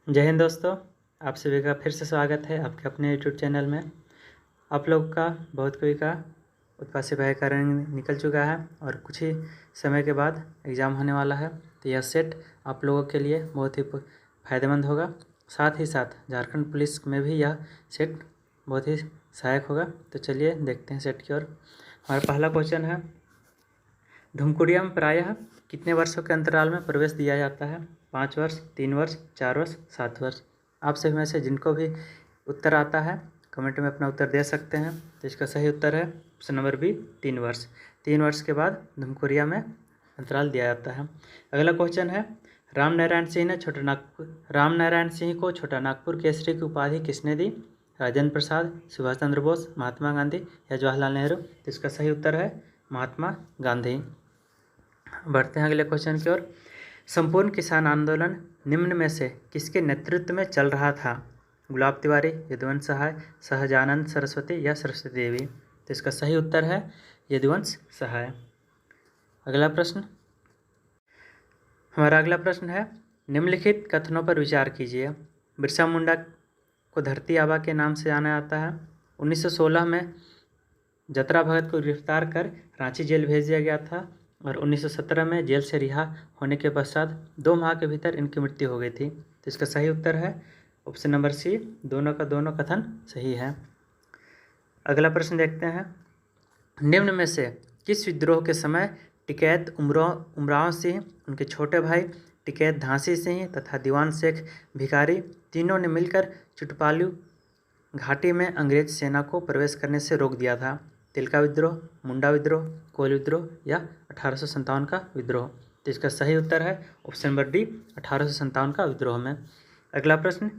जय हिंद दोस्तों, आप सभी का फिर से स्वागत है आपके अपने यूट्यूब चैनल में। आप लोग का बहुत कोई का उत्पाद सिपाही का रंग निकल चुका है और कुछ ही समय के बाद एग्ज़ाम होने वाला है। तो यह सेट आप लोगों के लिए बहुत ही फ़ायदेमंद होगा। साथ ही साथ झारखंड पुलिस में भी यह सेट बहुत ही सहायक होगा। तो चलिए देखते हैं सेट की ओर। हमारा पहला क्वेश्चन है, धूमकुड़िया में प्रायः कितने वर्षों के अंतराल में प्रवेश दिया जाता है? 5 वर्ष, 3 वर्ष, 4 वर्ष, 7 वर्ष। आप सभी में से जिनको भी उत्तर आता है कमेंट में अपना उत्तर दे सकते हैं। तो इसका सही उत्तर है ऑप्शन नंबर बी, 3 वर्ष। 3 वर्ष के बाद धूमकुड़िया में अंतराल दिया जाता है। अगला क्वेश्चन है, राम नारायण सिंह को छोटा नागपुर केसरी की उपाधि किसने दी? राजेंद्र प्रसाद, सुभाष चंद्र बोस, महात्मा गांधी या जवाहरलाल नेहरू। तो इसका सही उत्तर है महात्मा गांधी। बढ़ते हैं अगले क्वेश्चन की ओर। संपूर्ण किसान आंदोलन निम्न में से किसके नेतृत्व में चल रहा था? गुलाब तिवारी, यदुवंश सहाय, सहजानंद सरस्वती या सरस्वती देवी। तो इसका सही उत्तर है यदुवंश सहाय। अगला प्रश्न, हमारा अगला प्रश्न है, निम्नलिखित कथनों पर विचार कीजिए। बिरसा मुंडा को धरती आबा के नाम से जाना जाता है। 1916 में जतरा भगत को गिरफ्तार कर रांची जेल भेज दिया गया था और 1917 में जेल से रिहा होने के पश्चात 2 माह के भीतर इनकी मृत्यु हो गई थी। तो इसका सही उत्तर है ऑप्शन नंबर सी, दोनों का दोनों कथन सही है। अगला प्रश्न देखते हैं, निम्न में से किस विद्रोह के समय टिकैत उमराव सिंह, उनके छोटे भाई टिकैत धांसी सिंह तथा दीवान शेख भिखारी तीनों ने मिलकर चुटपालू घाटी में अंग्रेज सेना को प्रवेश करने से रोक दिया था? तिलका विद्रोह, मुंडा विद्रोह, कोल विद्रोह या 1857 का विद्रोह। तो इसका सही उत्तर है ऑप्शन नंबर डी, 1857 का विद्रोह में। अगला प्रश्न,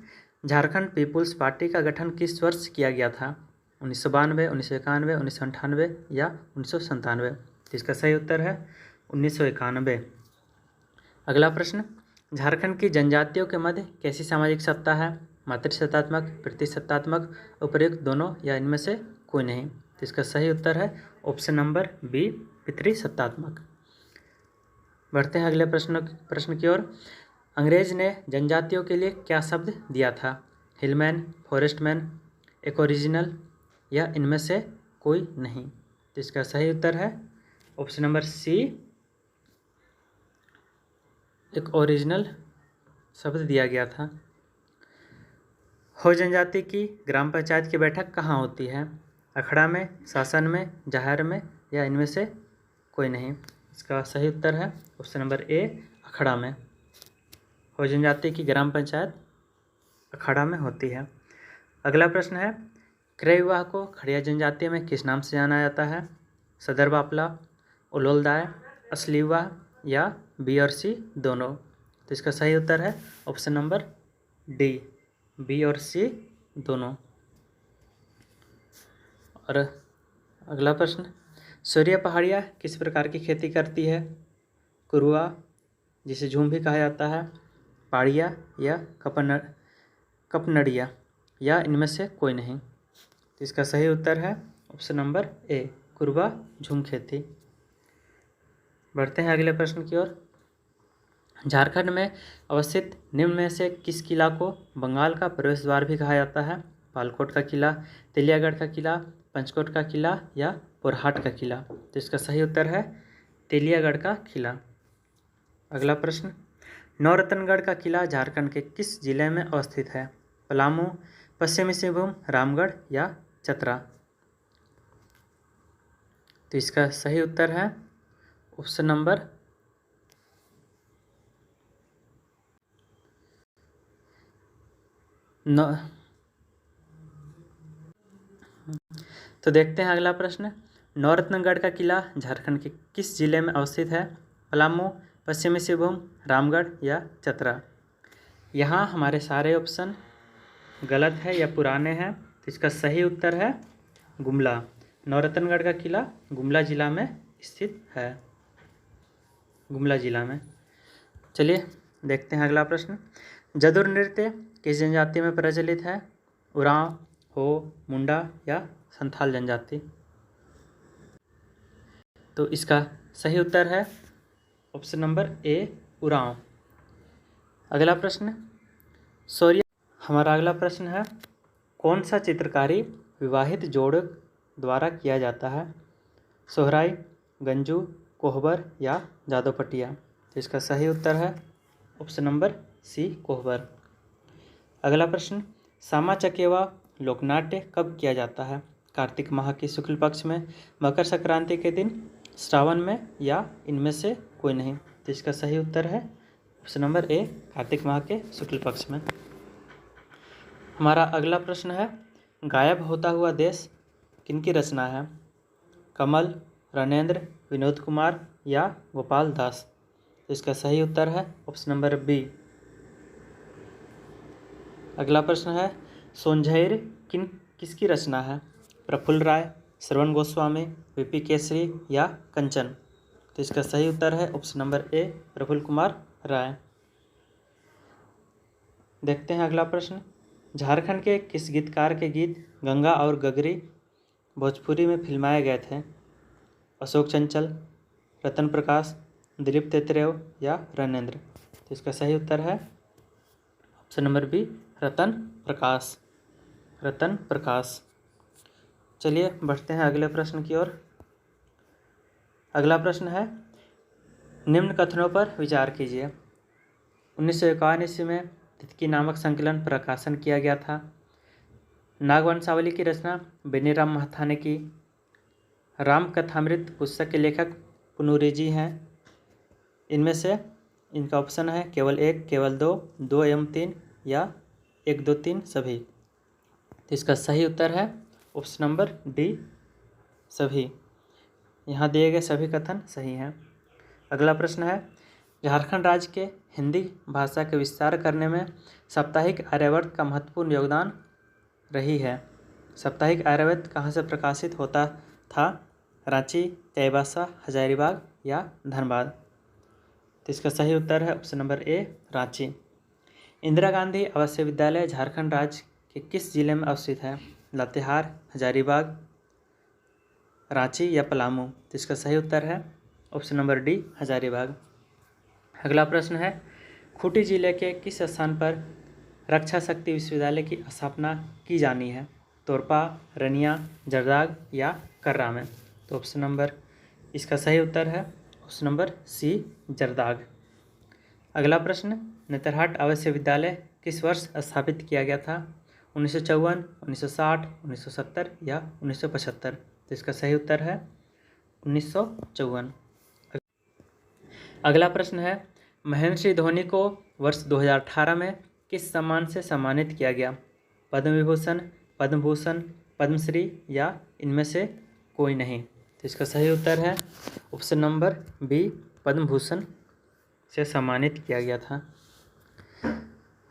झारखंड पीपुल्स पार्टी का गठन किस वर्ष किया गया था? 1992, 1991, 1998 या 1997। तो इसका सही उत्तर है 1991। अगला प्रश्न, झारखंड की जनजातियों के मध्य कैसी सामाजिक सत्ता है? मातृसत्तात्मक, प्रतिसत्तात्मक, उपर्युक्त दोनों या इनमें से कोई नहीं। तो इसका सही उत्तर है ऑप्शन नंबर बी, पितृसत्तात्मक। बढ़ते हैं अगले प्रश्न की ओर। अंग्रेज ने जनजातियों के लिए क्या शब्द दिया था? हिलमैन, फॉरेस्टमैन, एकोरिजिनल या इनमें से कोई नहीं। तो इसका सही उत्तर है ऑप्शन नंबर सी, एक ओरिजिनल शब्द दिया गया था। हो जनजाति की ग्राम पंचायत की बैठक कहाँ होती है? अखड़ा में, शासन में, जाहिर में या इनमें से कोई नहीं। इसका सही उत्तर है ऑप्शन नंबर ए, अखड़ा में। हो जनजाति की ग्राम पंचायत अखड़ा में होती है। अगला प्रश्न है, क्रय विवाह को खड़िया जनजाति में किस नाम से जाना जाता है? सदर बापला, उलोलदाय, असली विवाह या बी और सी दोनों। तो इसका सही उत्तर है ऑप्शन नंबर डी, बी और सी दोनों। और अगला प्रश्न, सूर्य पहाड़िया किस प्रकार की खेती करती है? कुरुआ, जिसे झूम भी कहा जाता है, पहाड़िया या कपनड़िया या इनमें से कोई नहीं। तो इसका सही उत्तर है ऑप्शन नंबर ए, कुरुआ झूम खेती। बढ़ते हैं अगले प्रश्न की ओर। झारखंड में अवस्थित निम्न में से किस किला को बंगाल का प्रवेश द्वार भी कहा जाता है? पालकोट का किला, तेलियागढ़ का किला, पंचकोट का किला या पोरहाट का किला। तो इसका सही उत्तर है तेलियागढ़ का किला। अगला प्रश्न, नौरतनगढ़ का किला झारखंड के किस जिले में अवस्थित है? पलामू, पश्चिमी सिंहभूम, रामगढ़ या चतरा। तो इसका सही उत्तर है ऑप्शन नंबर तो देखते हैं अगला प्रश्न, नौरत्नगढ़ का किला झारखंड के किस जिले में अवस्थित है? पलामू, पश्चिमी सिंहभूम, रामगढ़ या चतरा। यहाँ हमारे सारे ऑप्शन गलत है या पुराने हैं। तो इसका सही उत्तर है गुमला। नौरत्नगढ़ का किला गुमला जिला में स्थित है, गुमला जिला में। चलिए देखते हैं अगला प्रश्न, जदुर नृत्य किस जनजाति में प्रचलित है? उरांव, हो, मुंडा या संथाल जनजाति। तो इसका सही उत्तर है ऑप्शन नंबर ए, उरांव। अगला प्रश्न, सूर्य। हमारा अगला प्रश्न है, कौन सा चित्रकारी विवाहित जोड़ द्वारा किया जाता है? सोहराई, गंजू, कोहबर या जादोपटिया? तो इसका सही उत्तर है ऑप्शन नंबर सी, कोहबर। अगला प्रश्न, सामा चकेवा लोकनाट्य कब किया जाता है? कार्तिक माह के शुक्ल पक्ष में, मकर संक्रांति के दिन, श्रावण में या इनमें से कोई नहीं? तो इसका सही उत्तर है ऑप्शन नंबर ए, कार्तिक माह के शुक्ल पक्ष में। हमारा अगला प्रश्न है, गायब होता हुआ देश किनकी रचना है? कमल, रणेंद्र, विनोद कुमार या गोपाल दास? तो इसका सही उत्तर है ऑप्शन नंबर बी। अगला प्रश्न है, सोंझैर किसकी रचना है? प्रफुल्ल राय, श्रवण गोस्वामी, वीपी केसरी या कंचन? तो इसका सही उत्तर है option number A, Prafulla Kumar Rai. देखते हैं अगला प्रश्न, झारखंड के किस गीतकार के गीत गंगा और गगरी भोजपुरी में फिल्माए गए थे? अशोक चंचल, रतन प्रकाश, दिलीप तेतरेव या रणेंद्र? तो इसका सही उत्तर है ऑप्शन नंबर बी, रतन प्रकाश। रतन प्रकाश। चलिए बढ़ते हैं अगले प्रश्न की ओर। अगला प्रश्न है, निम्न कथनों पर विचार कीजिए। 1951 ईस्वी में तितकी नामक संकलन प्रकाशन किया गया था। नागवंशावली की रचना बेनीराम महथा ने की। राम कथामृत पुस्तक के लेखक पुनूरी जी हैं। इनमें से इनका ऑप्शन है केवल एक, केवल दो, 2 एवं 3 या 1, 2, 3 सभी? तो इसका सही उत्तर है ऑप्शन नंबर डी, सभी। यहाँ दिए गए सभी कथन सही हैं। अगला प्रश्न है, झारखंड राज्य के हिंदी भाषा के विस्तार करने में साप्ताहिक आर्यावर्त का महत्वपूर्ण योगदान रही है। साप्ताहिक आर्यावर्त कहाँ से प्रकाशित होता था? रांची, चाईबासा, हजारीबाग या धनबाद? तो इसका सही उत्तर है ऑप्शन नंबर ए, रांची। इंदिरा गांधी आवासीय विद्यालय झारखंड राज्य के किस जिले में अवस्थित है? लातेहार, हजारीबाग, रांची या पलामू? तो इसका सही उत्तर है ऑप्शन नंबर डी, हजारीबाग। अगला प्रश्न है, खूंटी जिले के किस स्थान पर रक्षा शक्ति विश्वविद्यालय की स्थापना की जानी है? तोरपा, रनिया, जरदाग या कर्रा में? तो ऑप्शन नंबर, इसका सही उत्तर है ऑप्शन नंबर सी, जरदाग। अगला प्रश्न, नेतरहाट आवासीय विद्यालय किस वर्ष स्थापित किया गया था? 1954, 1960, 1970 या 1975? तो इसका सही उत्तर है 1954। अगला प्रश्न है, महेंद्र सिंह धोनी को वर्ष 2018 में किस सम्मान से सम्मानित किया गया? पद्म विभूषण, पद्म भूषण, पद्मश्री या इनमें से कोई नहीं? तो इसका सही उत्तर है option number B, Padma Bhushan से सम्मानित किया गया था।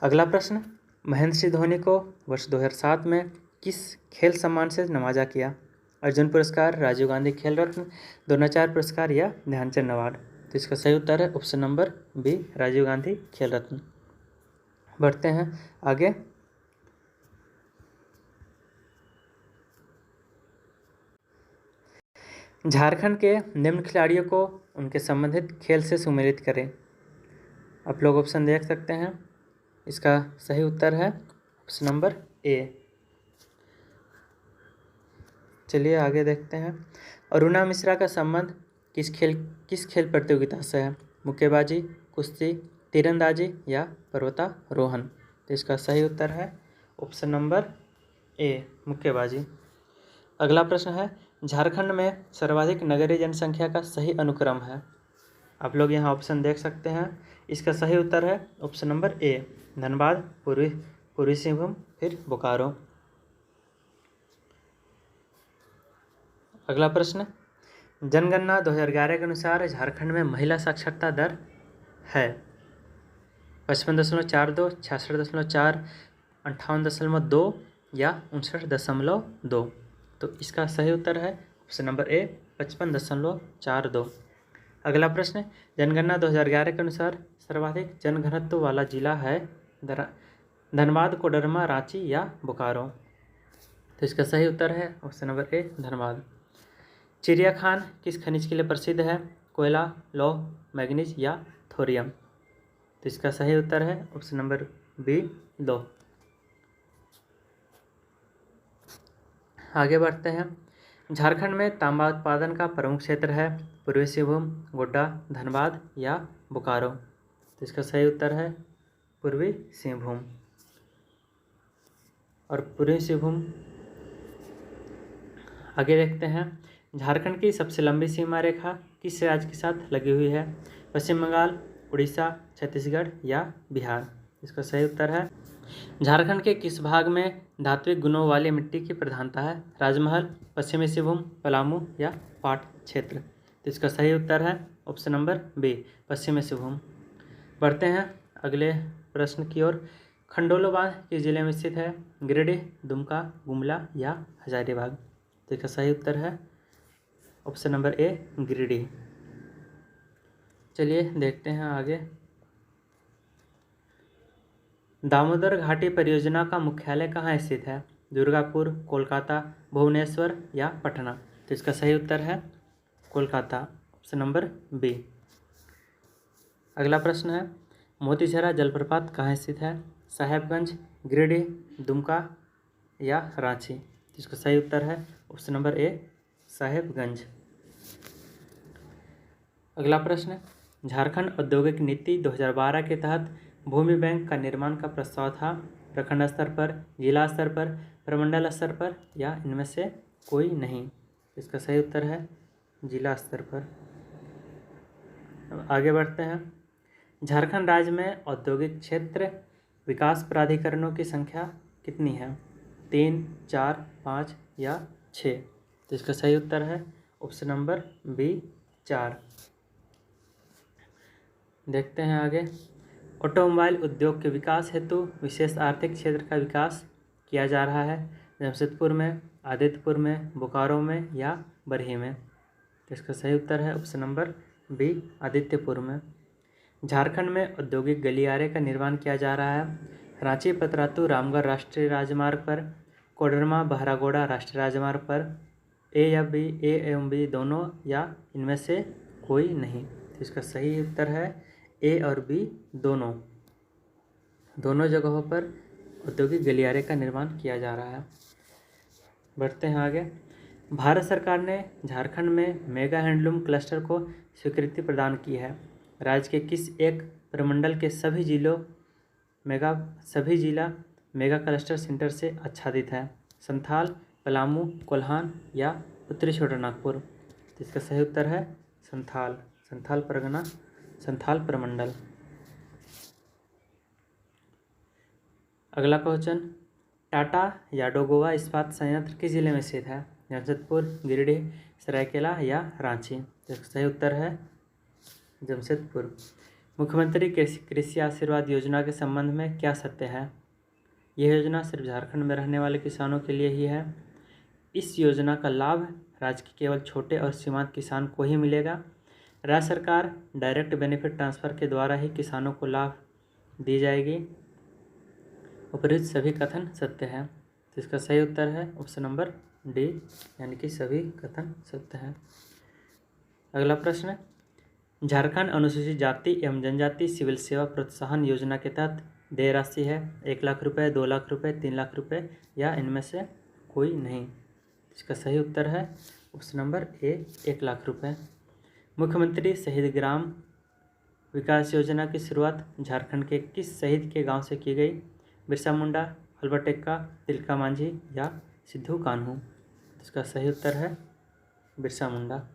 अगला प्रश्न, महेंद्र सिंह धोनी को वर्ष 2007 में किस खेल सम्मान से नवाजा किया? अर्जुन पुरस्कार, राजीव गांधी खेल रत्न, द्रोणाचार्य पुरस्कार या ध्यानचंद अवार्ड? तो इसका सही उत्तर है option number B, Rajiv Gandhi Khel Ratna. बढ़ते हैं आगे। झारखंड के निम्न खिलाड़ियों को उनके संबंधित खेल से सुमेलित करें। आप लोग ऑप्शन देख सकते हैं। इसका सही उत्तर है ऑप्शन नंबर ए। चलिए आगे देखते हैं। अरुणा मिश्रा का संबंध किस खेल प्रतियोगिता से है? मुक्केबाजी, कुश्ती, तीरंदाजी या पर्वतारोहण? तो इसका सही उत्तर है ऑप्शन नंबर ए, मुक्केबाजी। अगला प्रश्न है, झारखंड में सर्वाधिक नगरीय जनसंख्या का सही अनुक्रम है? आप लोग यहाँ ऑप्शन देख सकते हैं। इसका सही उत्तर है ऑप्शन नंबर ए, धनबाद, पूर्वी सिंहभूम, फिर बोकारो। अगला प्रश्न, जनगणना 2011 के अनुसार झारखंड में महिला साक्षरता दर है 55.42, 66.4, 58.2 या 59.2? तो इसका सही उत्तर है ऑप्शन नंबर ए, 55.42। अगला प्रश्न, जनगणना 2011 के अनुसार सर्वाधिक जनघनत्व वाला जिला है धनबाद, कोडरमा, रांची या बोकारो? तो इसका सही उत्तर है ऑप्शन नंबर ए, धनबाद। चिड़िया खान किस खनिज के लिए प्रसिद्ध है? कोयला, लौह, मैग्नीज या थोरियम? तो इसका सही उत्तर है ऑप्शन नंबर बी, लो। आगे बढ़ते हैं। झारखंड में तांबा उत्पादन का प्रमुख क्षेत्र है पूर्वी सिंहभूम, गोड्डा, धनबाद या बोकारो। तो इसका सही उत्तर है पूर्वी सिंहभूम। और पूर्वी सिंहभूम आगे देखते हैं। झारखंड की सबसे लंबी सीमा रेखा किस राज्य के साथ लगी हुई है? पश्चिम बंगाल, उड़ीसा, छत्तीसगढ़ या बिहार। इसका सही उत्तर है झारखंड के किस भाग में धात्विक गुणों वाली मिट्टी की प्रधानता है? राजमहल, पश्चिमी सिंहभूम, पलामू या पाट क्षेत्र। तो इसका सही उत्तर है ऑप्शन नंबर बी, पश्चिमी सिंहभूम। बढ़ते हैं अगले प्रश्न की ओर। खंडोलो बांध किस जिले में स्थित है? गिरिडीह, दुमका, गुमला या हजारीबाग। तो इसका सही उत्तर है ऑप्शन नंबर ए, गिरिडीह। चलिए देखते हैं आगे। दामोदर घाटी परियोजना का मुख्यालय कहाँ स्थित है? दुर्गापुर, कोलकाता, भुवनेश्वर या पटना। तो इसका सही उत्तर है कोलकाता, ऑप्शन नंबर बी। अगला प्रश्न है। मोतीझरा जलप्रपात कहाँ स्थित है? साहेबगंज, गिरिडीह, दुमका या रांची। तो इसका सही उत्तर है ऑप्शन नंबर ए, साहेबगंज। अगला प्रश्न। झारखंड औद्योगिक नीति 2012 के तहत भूमि बैंक का निर्माण का प्रस्ताव था? प्रखंड स्तर पर, जिला स्तर पर, प्रमंडल स्तर पर या इनमें से कोई नहीं। इसका सही उत्तर है जिला स्तर पर। अब आगे बढ़ते हैं। झारखंड राज्य में औद्योगिक क्षेत्र विकास प्राधिकरणों की संख्या कितनी है? 3, 4, 5 या 6। तो इसका सही उत्तर है ऑप्शन नंबर बी, 4। देखते हैं आगे। ऑटोमोबाइल उद्योग के विकास हेतु विशेष आर्थिक क्षेत्र का विकास किया जा रहा है? जमशेदपुर में, आदित्यपुर में, बोकारो में या बरही में। तो इसका सही उत्तर है ऑप्शन नंबर बी, आदित्यपुर में। झारखंड में औद्योगिक गलियारे का निर्माण किया जा रहा है? रांची पतरातू रामगढ़ राष्ट्रीय राजमार्ग पर, कोडरमा बहरागोड़ा राष्ट्रीय राजमार्ग पर, ए एवं बी दोनों या इनमें से कोई नहीं। तो इसका सही उत्तर है ए और बी दोनों जगहों पर औद्योगिक गलियारे का निर्माण किया जा रहा है। बढ़ते हैं आगे। भारत सरकार ने झारखंड में मेगा हैंडलूम क्लस्टर को स्वीकृति प्रदान की है? राज्य के किस एक प्रमंडल के सभी जिला मेगा क्लस्टर सेंटर से आच्छादित है? संथाल, पलामू, कोल्हान या उत्तरी छोटानागपुर। तो इसका सही उत्तर है संथाल परगना, संथाल प्रमंडल। अगला क्वेश्चन। टाटा याडोगोवा इस्पात संयंत्र किस जिले में स्थित है? जमशेदपुर, गिरिडीह, सरायकेला या रांची। तो इसका सही उत्तर है जमशेदपुर। मुख्यमंत्री कृषि आशीर्वाद योजना के संबंध में क्या सत्य है? यह योजना सिर्फ झारखंड में रहने वाले किसानों के लिए ही है। इस योजना का लाभ राज्य के केवल छोटे और सीमांत किसान को ही मिलेगा। राज्य सरकार डायरेक्ट बेनिफिट ट्रांसफ़र के द्वारा ही किसानों को लाभ दी जाएगी। उपरोक्त सभी कथन सत्य है। तो इसका सही उत्तर है ऑप्शन नंबर डी, यानी कि सभी कथन सत्य है। अगला प्रश्न। झारखंड अनुसूचित जाति एवं जनजाति सिविल सेवा प्रोत्साहन योजना के तहत देय राशि है? 1 लाख रुपये, 2 लाख रुपये, 3 लाख रुपये या इनमें से कोई नहीं। इसका सही उत्तर है ऑप्शन नंबर ए, 1 लाख रुपये। मुख्यमंत्री शहीद ग्राम विकास योजना की शुरुआत झारखंड के किस शहीद के गांव से की गई? बिरसा मुंडा, अल्बर्ट एक्का, तिलका मांझी या सिद्धू कान्हू। इसका सही उत्तर है बिरसा मुंडा।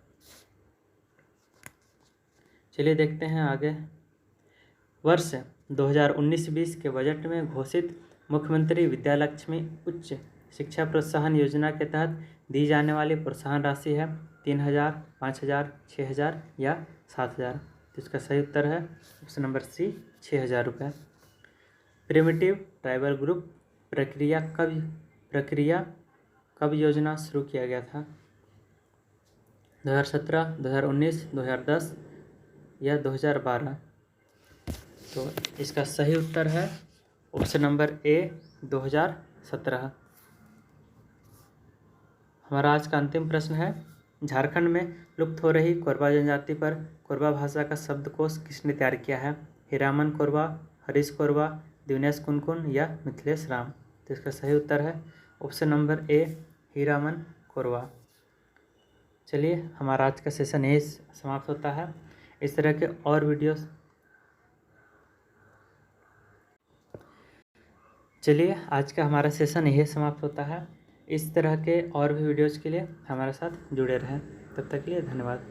चलिए देखते हैं आगे। वर्ष 2019-20 के बजट में घोषित मुख्यमंत्री विद्यालक्ष्मी उच्च शिक्षा प्रोत्साहन योजना के तहत दी जाने वाली प्रोत्साहन राशि है 3,000, 5,000, 6,000 या 7,000। तो इसका सही उत्तर है ऑप्शन नंबर सी, 6,000 रुपये। प्रिमिटिव ट्राइबल ग्रुप प्रक्रिया कब योजना शुरू किया गया था? 2017, 2019, 2010 या 2012। तो इसका सही उत्तर है ऑप्शन नंबर ए, 2017। हमारा आज का अंतिम प्रश्न है। झारखंड में लुप्त हो रही कोरबा जनजाति पर कोरबा भाषा का शब्दकोश किसने तैयार किया है? हीरामन कोरबा, हरीश कोरबा, दिनेश कुनकुन या मिथिलेश राम। तो इसका सही उत्तर है ऑप्शन नंबर ए, हीरामन कोरवा। चलिए, हमारा आज का सेशन यही समाप्त होता है। इस तरह के और वीडियोस चलिए आज का हमारा सेशन यही समाप्त होता है। इस तरह के और भी वीडियोज़ के लिए हमारे साथ जुड़े रहें। तब तक के लिए धन्यवाद।